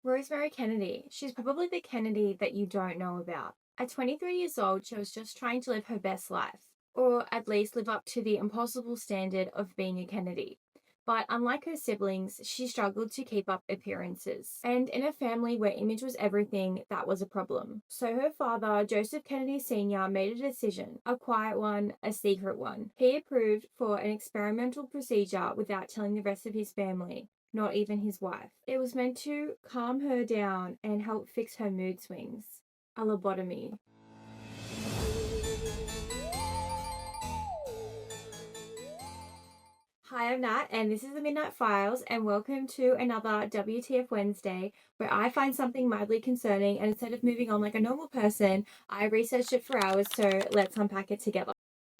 Rosemary Kennedy. She's probably the Kennedy that you don't know about. At 23 years old, she was just trying to live her best life, or at least live up to the impossible standard of being a Kennedy. But unlike her siblings, she struggled to keep up appearances. And in a family where image was everything, that was a problem. So her father, Joseph Kennedy Sr., made a decision, a quiet one, a secret one. He approved for an experimental procedure without telling the rest of his family, not even his wife. It was meant to calm her down and help fix her mood swings. A lobotomy. Hi, I'm Nat, and this is the Midnight Files, and welcome to another WTF Wednesday, where I find something mildly concerning, and instead of moving on like a normal person, I researched it for hours, so let's unpack it together.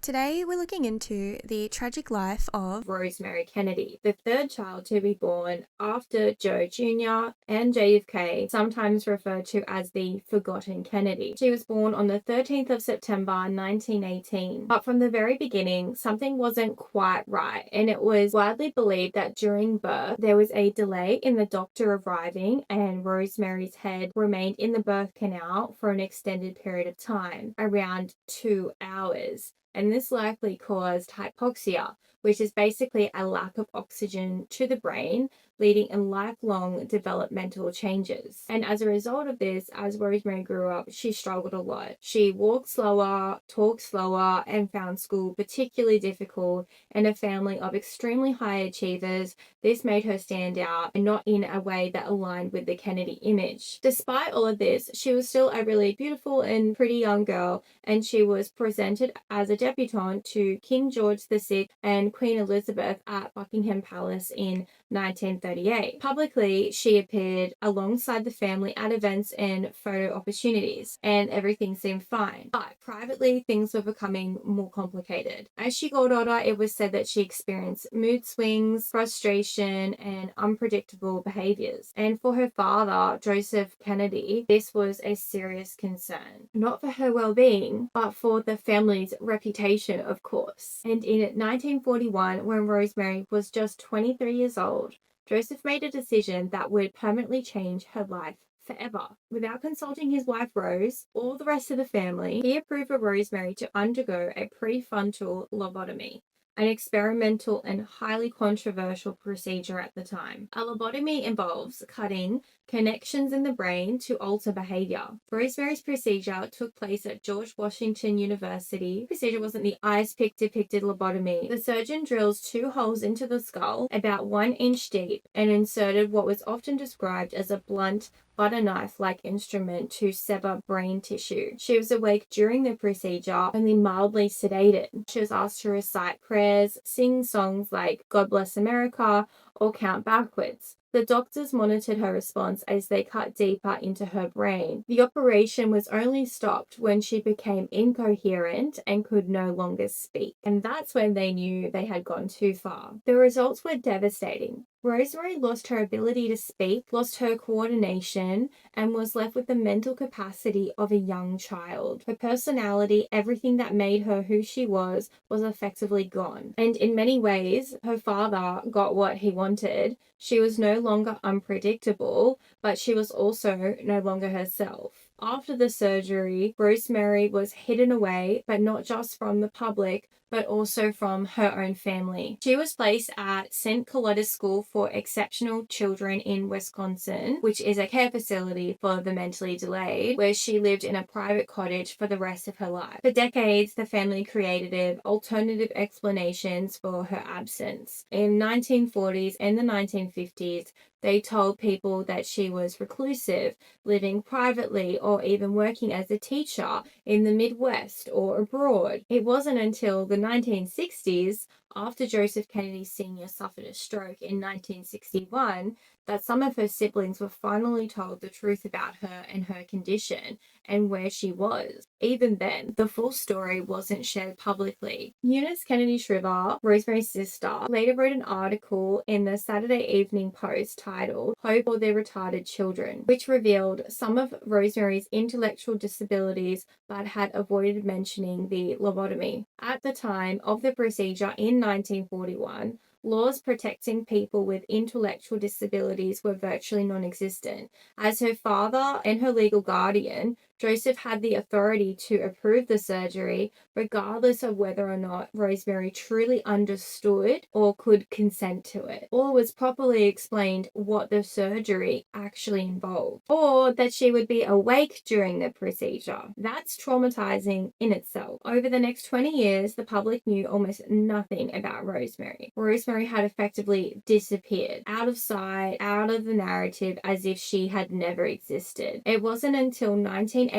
Today, we're looking into the tragic life of Rosemary Kennedy, the third child to be born after Joe Jr. and JFK, sometimes referred to as the Forgotten Kennedy. She was born on the 13th of September 1918. But from the very beginning, something wasn't quite right, and it was widely believed that during birth, there was a delay in the doctor arriving, and Rosemary's head remained in the birth canal for an extended period of time, around 2 hours. And this likely caused hypoxia, which is basically a lack of oxygen to the brain, leading in lifelong developmental changes. And as a result of this, as Rosemary grew up, she struggled a lot. She walked slower, talked slower, and found school particularly difficult. In a family of extremely high achievers, this made her stand out and not in a way that aligned with the Kennedy image. Despite all of this, she was still a really beautiful and pretty young girl, and she was presented as a debutante to King George VI and Queen Elizabeth at Buckingham Palace in 1938. Publicly, she appeared alongside the family at events and photo opportunities, and everything seemed fine. But privately, things were becoming more complicated. As she got older, it was said that she experienced mood swings, frustration, and unpredictable behaviors. And for her father, Joseph Kennedy, this was a serious concern. Not for her well-being, but for the family's reputation, of course. And in 1941, when Rosemary was just 23 years old, Joseph made a decision that would permanently change her life forever. Without consulting his wife Rose or the rest of the family, he approved for Rosemary to undergo a prefrontal lobotomy, an experimental and highly controversial procedure at the time. A lobotomy involves cutting connections in the brain to alter behavior. Rosemary's procedure took place at George Washington University. The procedure wasn't the ice pick depicted lobotomy. The surgeon drills 2 holes into the skull, about 1 inch deep, and inserted what was often described as a blunt butter knife-like instrument to sever brain tissue. She was awake during the procedure, only mildly sedated. She was asked to recite prayers, sing songs like God Bless America, or count backwards. The doctors monitored her response as they cut deeper into her brain. The operation was only stopped when she became incoherent and could no longer speak. And that's when they knew they had gone too far. The results were devastating. Rosemary lost her ability to speak, lost her coordination, and was left with the mental capacity of a young child. Her personality, everything that made her who she was effectively gone. And in many ways, her father got what he wanted. She was no longer unpredictable, but she was also no longer herself. After the surgery, Rosemary was hidden away, but not just from the public, but also from her own family. She was placed at St. Coletta's School for Exceptional Children in Wisconsin, which is a care facility for the mentally delayed, where she lived in a private cottage for the rest of her life. For decades, the family created alternative explanations for her absence. In 1940s and the 1950s, they told people that she was reclusive, living privately, or even working as a teacher in the Midwest or abroad. It wasn't until the 1960s, after Joseph Kennedy Sr. suffered a stroke in 1961, that some of her siblings were finally told the truth about her and her condition and where she was. Even then, the full story wasn't shared publicly. Eunice Kennedy Shriver, Rosemary's sister, later wrote an article in the Saturday Evening Post titled Hope for Their Retarded Children, which revealed some of Rosemary's intellectual disabilities but had avoided mentioning the lobotomy. At the time of the procedure in 1941, laws protecting people with intellectual disabilities were virtually non-existent. As her father and her legal guardian, Joseph had the authority to approve the surgery, regardless of whether or not Rosemary truly understood or could consent to it, or was properly explained what the surgery actually involved, or that she would be awake during the procedure. That's traumatizing in itself. Over the next 20 years, the public knew almost nothing about Rosemary. Rosemary had effectively disappeared, out of sight, out of the narrative, as if she had never existed. It wasn't until 1987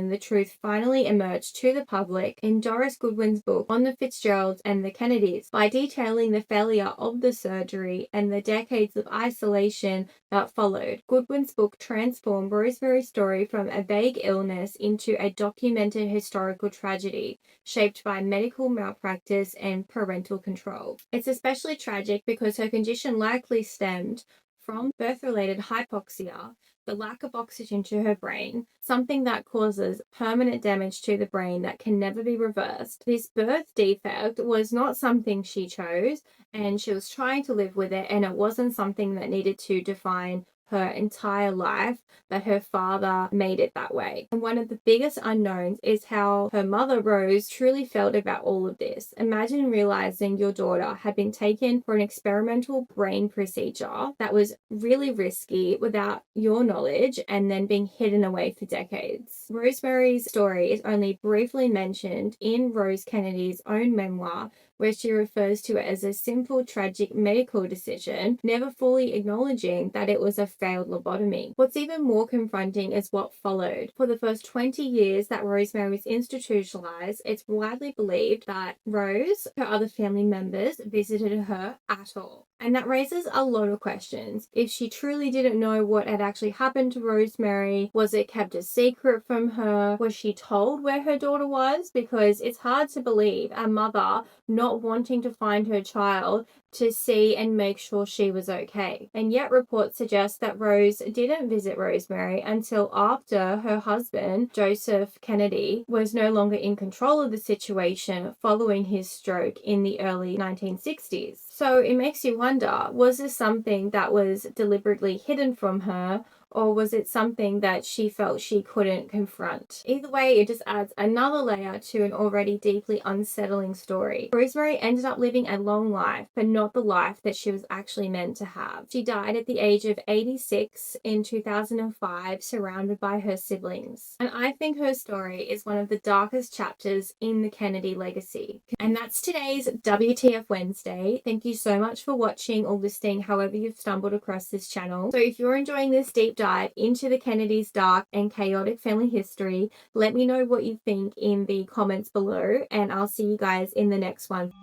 the truth finally emerged to the public in Doris Goodwin's book on the Fitzgeralds and the Kennedys. By detailing the failure of the surgery and the decades of isolation that followed, Goodwin's book transformed Rosemary's story from a vague illness into a documented historical tragedy shaped by medical malpractice and parental control. It's especially tragic because her condition likely stemmed from birth-related hypoxia, the lack of oxygen to her brain, something that causes permanent damage to the brain that can never be reversed. This birth defect was not something she chose, and she was trying to live with it, and it wasn't something that needed to define her entire life, that her father made it that way. And one of the biggest unknowns is how her mother, Rose, truly felt about all of this. Imagine realizing your daughter had been taken for an experimental brain procedure that was really risky without your knowledge and then being hidden away for decades. Rosemary's story is only briefly mentioned in Rose Kennedy's own memoir, where she refers to it as a simple, tragic medical decision, never fully acknowledging that it was a failed lobotomy. What's even more confronting is what followed. For the first 20 years that Rosemary was institutionalized, it's widely believed that Rose, her other family members, visited her at all. And that raises a lot of questions. If she truly didn't know what had actually happened to Rosemary, was it kept a secret from her? Was she told where her daughter was? Because it's hard to believe a mother not wanting to find her child to see and make sure she was okay. And yet reports suggest that Rose didn't visit Rosemary until after her husband, Joseph Kennedy, was no longer in control of the situation following his stroke in the early 1960s. So it makes you wonder, was this something that was deliberately hidden from her, or was it something that she felt she couldn't confront? Either way, it just adds another layer to an already deeply unsettling story. Rosemary ended up living a long life, but not the life that she was actually meant to have. She died at the age of 86 in 2005, surrounded by her siblings. And I think her story is one of the darkest chapters in the Kennedy legacy. And that's today's WTF Wednesday. Thank you so much for watching or listening, however you've stumbled across this channel. So if you're enjoying this deep dive into the Kennedys' dark and chaotic family history, let me know what you think in the comments below, and I'll see you guys in the next one.